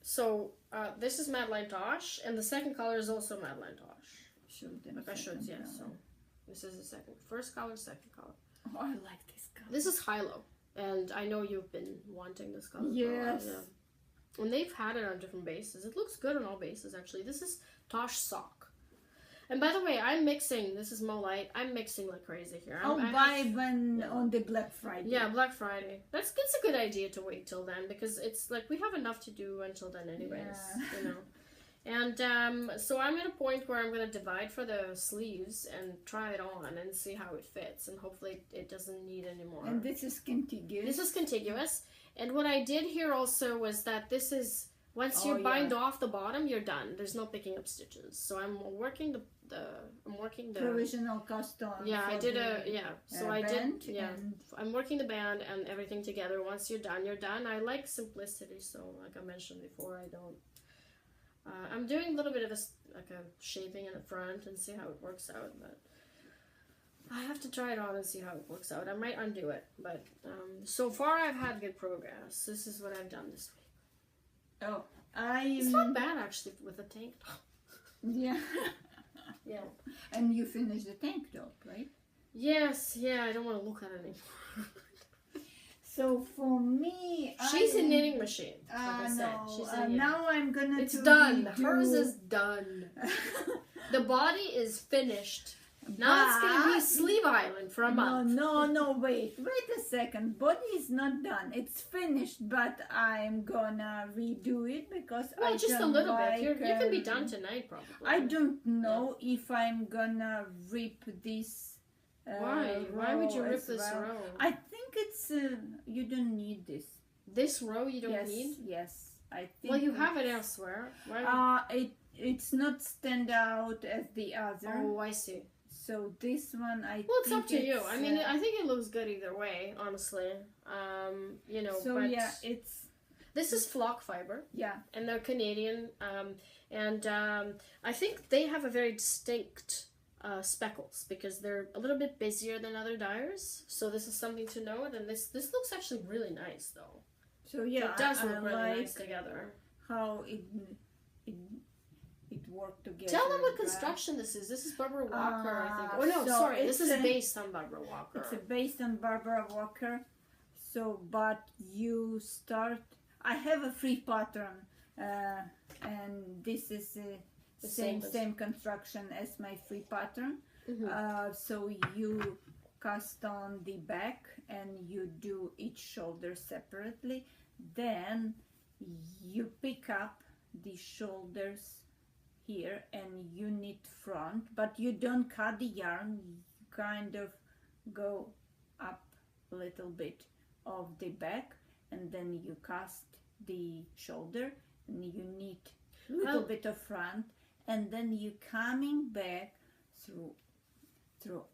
So this is Madeleine Tosh, and the second color is also Madeleine Tosh. Like I showed, yeah. So this is the first color, second color. Oh, I like this color. This is high-low, and I know you've been wanting this color. Yes. For a while, yeah. And they've had it on different bases. It looks good on all bases, actually. This is Tosh Sock. And by the way, I'm mixing. This is Molite. I'm mixing like crazy here. I'll buy one on the Black Friday. Yeah, Black Friday. It's a good idea to wait till then because it's like we have enough to do until then anyways, you know. And so I'm at a point where I'm going to divide for the sleeves and try it on and see how it fits, and hopefully it doesn't need any more. And this is contiguous. This is contiguous. And what I did here also was that this is, once you bind off the bottom, you're done. There's no picking up stitches. So I'm working the provisional cast on. Yeah, I did So I did. Yeah, and... I'm working the band and everything together. Once you're done, you're done. I like simplicity, so like I mentioned before, I don't. I'm doing a little bit of a shaping in the front and see how it works out, but I have to try it on and see how it works out. I might undo it, but so far I've had good progress. This is what I've done this week. Oh, it's not bad actually with the tank top. Yeah. Yeah. And you finished the tank top, right? Yes, yeah, I don't want to look at it anymore. So for me, she's a knitting machine. Like I said, she's now I'm gonna. It's done. Hers is done. The body is finished. Now it's gonna be Sleeve Island for a month. No, wait a second. Body is not done. It's finished, but I'm gonna redo it because just a little bit. You can be done tonight, probably. I don't know if I'm gonna rip this. Why would you rip this row? I think it's you don't need this. This row you don't need? Yes, I think. Well, you have it elsewhere. Why? It's not stand out as the other. Oh, I see. So this one, well, it's up to you. I mean, I think it looks good either way, honestly. You know. So but this is flockfibre. Yeah. And they're Canadian. And I think they have a very distinct speckles because they're a little bit busier than other dyers. So this is something to note. And this looks actually really nice, though. So yeah, it does look really nice together. How it worked together. Tell them what construction this is. This is Barbara Walker, I think. Oh no, sorry. This is based on Barbara Walker. It's based on Barbara Walker. So, but you start. I have a free pattern, and this is the same construction as my free pattern. Mm-hmm. So you cast on the back and you do each shoulder separately. Then you pick up the shoulders here and you knit front, but you don't cut the yarn. You kind of go up a little bit of the back and then you cast the shoulder and you knit a little bit of front, and then you coming back through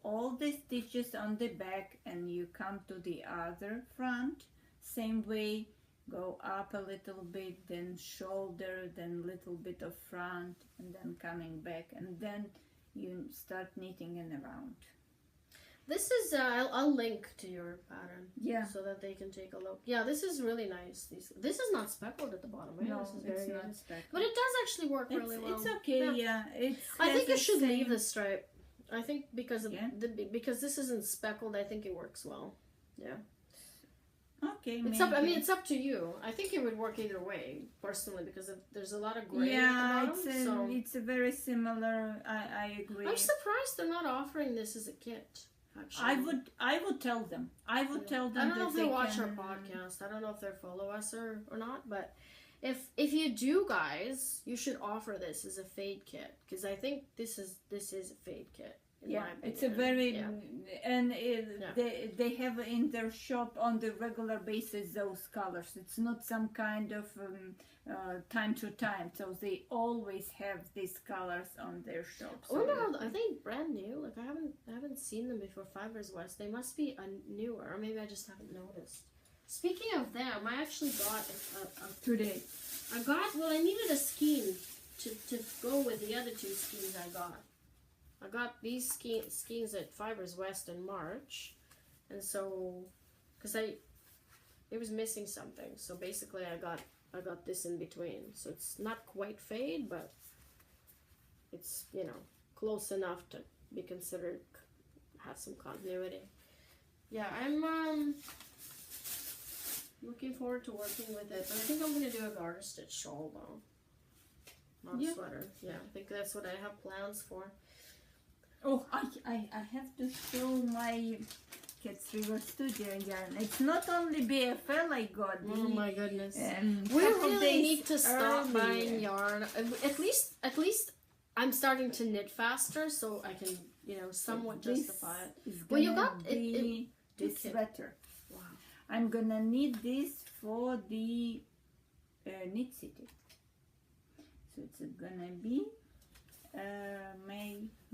all the stitches on the back and you come to the other front, same way. Go up a little bit, then shoulder, then little bit of front, and then coming back, and then you start knitting and around. This is I'll link to your pattern, so that they can take a look. Yeah, this is really nice. This is not speckled at the bottom, right? No, this is it's very not nice. speckled. But it does actually work really well. It's okay. Yeah, I think you should leave the stripe. I think because because this isn't speckled, I think it works well. Yeah. Okay, it's up. I mean, it's up to you. I think it would work either way, personally, because there's a lot of gray. Yeah, at the bottom, it's a very similar. I agree. I'm surprised they're not offering this as a kit. Actually, I would tell them. I would tell them. I don't know if they watch our podcast. I don't know if they follow us or not. But if you do, guys, you should offer this as a fade kit, because I think this is a fade kit. Yeah, it's a very and they have in their shop on the regular basis those colors. It's not some kind of time to time, so they always have these colors on their shop. So are they brand new? Like I haven't seen them before. Fibers West. They must be newer, or maybe I just haven't noticed. Speaking of them, I actually got today. I needed a skein to go with the other two skeins I got. I got these skeins at Fibers West in March, and so because it was missing something, so basically I got this in between. So it's not quite fade, but it's close enough to be considered have some continuity. Yeah, I'm looking forward to working with it, but I think I'm gonna do a garter stitch shawl though, not a sweater. Yeah, I think that's what I have plans for. Oh, I have to show my KatsRiversideStudio yarn. It's not only BFL I got. Oh my goodness. We really need to stop buying yarn. At least I'm starting to knit faster, so I can, somewhat justify it. Well, you got this sweater. Wow. I'm gonna need this for the Knit City. So it's gonna be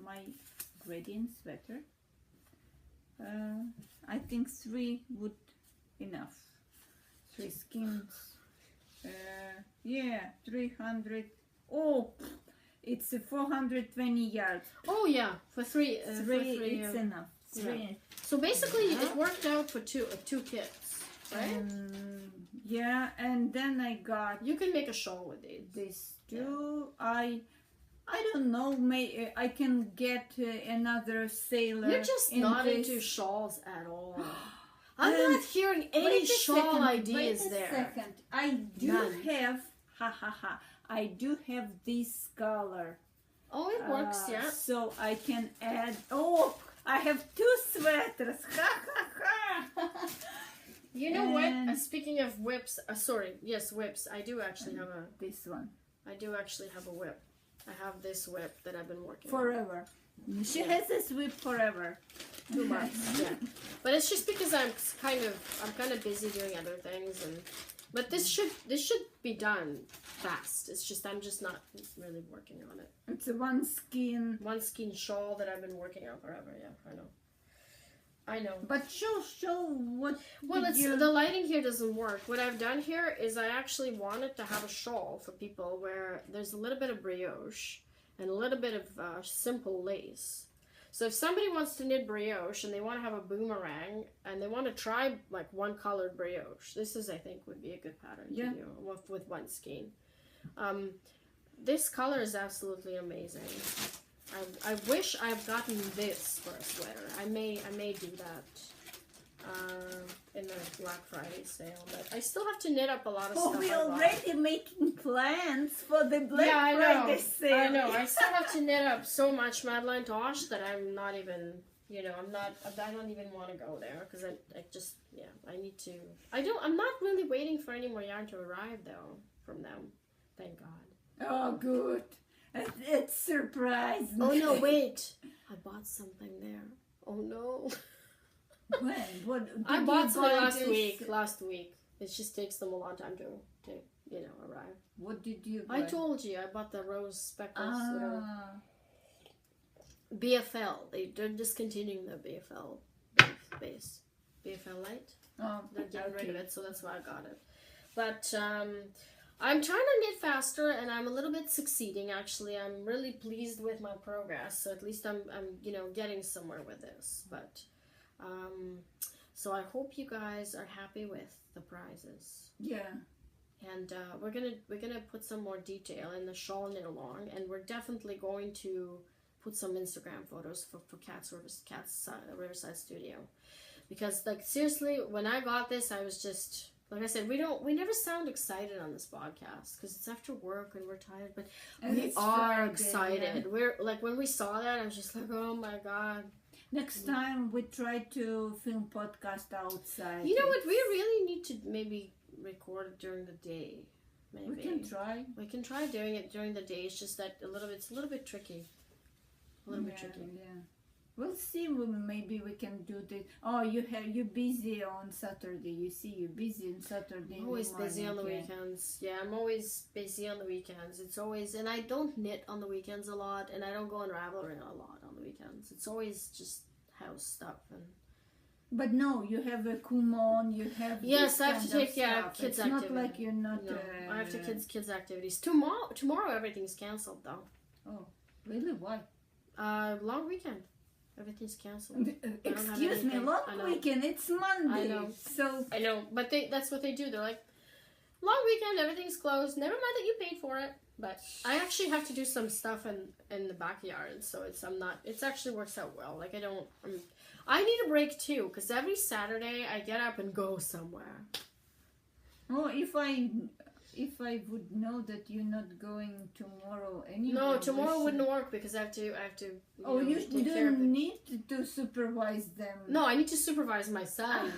my gradient sweater. I think 3 would enough. 3 skeins. Yeah, 300. Oh, it's 420 yards. Oh yeah, for 3. It's enough. 3. Yeah. So basically, it worked out for two kits, right? Yeah, and then I got. You can make a shawl with these two. Yeah. I don't know. I can get another sailor. You're just not into shawls at all. I'm not hearing any shawl ideas there. Wait a second. I do have. I do have this color. Oh, it works, yeah. So I can add. Oh, I have 2 sweaters. You know what? Speaking of whips, whips. I do actually have this one. I do actually have a whip. I have this whip that I've been working forever. On. She has this whip forever. 2 months, yeah. But it's just because I'm kind of busy doing other things, but this should be done fast. It's just I'm just not really working on it. It's a one skein shawl that I've been working on forever. Yeah, I know. But show what. Well, the lighting here doesn't work. What I've done here is I actually wanted to have a shawl for people where there's a little bit of brioche and a little bit of simple lace. So if somebody wants to knit brioche and they want to have a boomerang and they want to try like one colored brioche, this I think would be a good pattern to do with one skein. This color is absolutely amazing. I wish I've gotten this for a sweater. I may do that in the Black Friday sale, but I still have to knit up a lot of stuff. We're already making plans for the Black Friday sale. I know. I still have to knit up so much Madeleine Tosh that I'm not even, I don't even want to go there because I need to. I'm not really waiting for any more yarn to arrive though from them. Thank God. Oh, good. It surprised me. Oh no, wait. I bought something there. Oh no. When? What? I bought something last week. It just takes them a long time to arrive. What did you buy? I told you. I bought the rose speckles. BFL. They're discontinuing the BFL base. BFL light. Oh, they're getting rid of it, so that's why I got it. But I'm trying to knit faster, and I'm a little bit succeeding. Actually, I'm really pleased with my progress. So at least I'm getting somewhere with this. But so I hope you guys are happy with the prizes. Yeah. And we're gonna put some more detail in the shawl knit along, and we're definitely going to put some Instagram photos for KatsRiversideStudio. because like seriously, when I got this, I was just like I said, we never sound excited on this podcast because it's after work and we're tired, but we are excited. Yeah. We're like when we saw that, I was just like, oh my god. Next time we try to film podcast outside. You know what? We really need to maybe record it during the day. Maybe. We can try. We can try doing it during the day. It's just that it's a little bit tricky. A little bit tricky. Yeah. We'll see. Maybe we can do this. Oh, you're busy on Saturday. You see, you're busy on Saturday. I'm always busy on the weekends. Yeah, I'm always busy on the weekends. It's always, and I don't knit on the weekends a lot, and I don't go on Ravelry a lot on the weekends. It's always just house stuff and. But no, you have a Kumon, you have yes, I have to take kids it's activities. Not like you're not. No, I have to kids activities. Tomorrow everything's cancelled though. Oh, really? Why? Long weekend. Everything's cancelled. Excuse me, long weekend. It's Monday. I know. So I know, but that's what they do. They're like, long weekend, everything's closed. Never mind that you paid for it. But I actually have to do some stuff in the backyard, so it actually works out well. Like I need a break too, because every Saturday I get up and go somewhere. Oh, if I would know that you're not going tomorrow anyway. No, tomorrow wouldn't work because I have to. You don't need to supervise them. No, I need to supervise my son.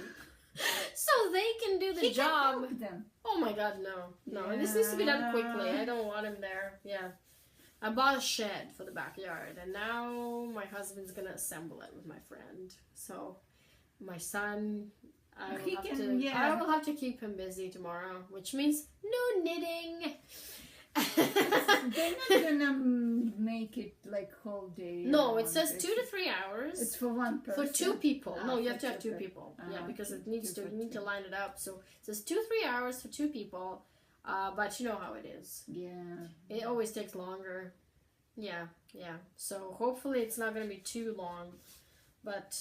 So they can do the job. Can help them. Oh my god, no. Yeah. This needs to be done quickly. I don't want him there. Yeah. I bought a shed for the backyard and now my husband's gonna assemble it with my friend. So my son, I will have to keep him busy tomorrow, which means no knitting. They're not gonna make it like whole day. No, it says 2 to 3 hours. It's for one person. For 2 people. No, you have to have 2 people. Yeah, because it needs to. You need to line it up. So it says 2 to 3 hours for 2 people. But you know how it is. Yeah. It always takes longer. Yeah. So hopefully it's not gonna be too long. But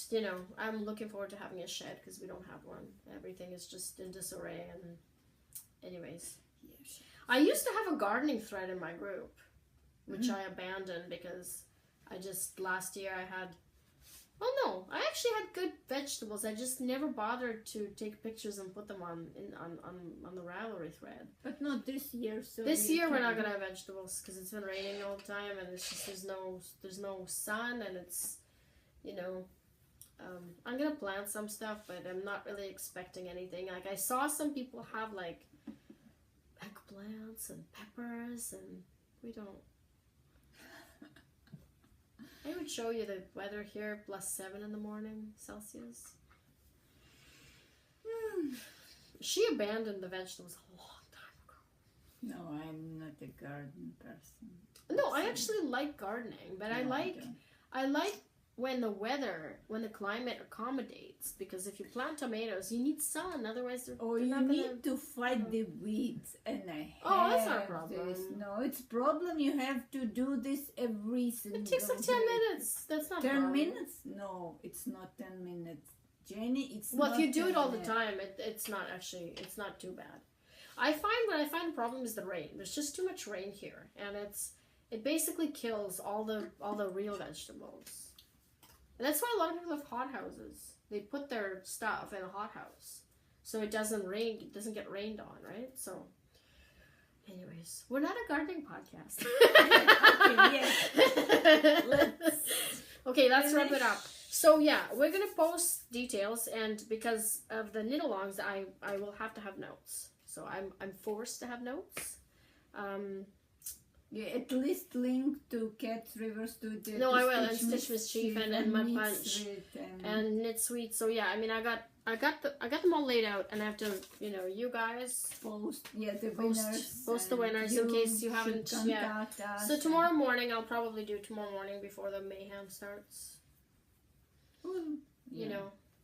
I'm looking forward to having a shed because we don't have one. Everything is just in disarray. And anyways. I used to have a gardening thread in my group, which I abandoned because last year I had, I actually had good vegetables. I just never bothered to take pictures and put them on the Ravelry thread. But not this year. So this year we're not gonna have vegetables because it's been raining all the time and it's just there's no sun and it's, I'm gonna plant some stuff, but I'm not really expecting anything. Like I saw some people have like eggplants and peppers and we don't. I would show you the weather here, +7 in the morning Celsius. She abandoned the vegetables a long time ago. No, I'm not a garden person. No, I actually like gardening, but I like when the climate accommodates, because if you plant tomatoes, you need sun, otherwise they're you need to fight the weeds, and that's not a problem. No, it's problem. You have to do this every single day. It takes like 10 minutes. That's not 10 minutes. No, it's not 10 minutes, Jenny. It's well, if you do it all the time, it's not too bad. I find the problem is the rain. There's just too much rain here, and it basically kills all the real vegetables. And that's why a lot of people have hot houses. They put their stuff in a hot house so it doesn't get rained on, right? So anyways, we're not a gardening podcast. Okay, let's wrap it up. So yeah, we're gonna post details, and because of the knit-alongs, I will have to have notes. So I'm forced to have notes. Yeah, at least link to KatsRiversideStudio. No, I will, and Stitch Mischief and mudpunch and KnitSweet. So yeah, I mean, I got them all laid out, and I have to, you guys post the winners in case you haven't. Yeah. So tomorrow morning, I'll probably do before the mayhem starts.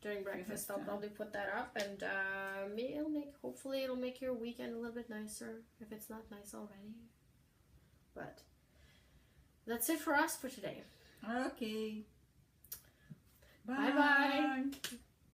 During breakfast, I'll probably put that up, and hopefully it'll make your weekend a little bit nicer if it's not nice already. But that's it for us for today. Okay. Bye-bye.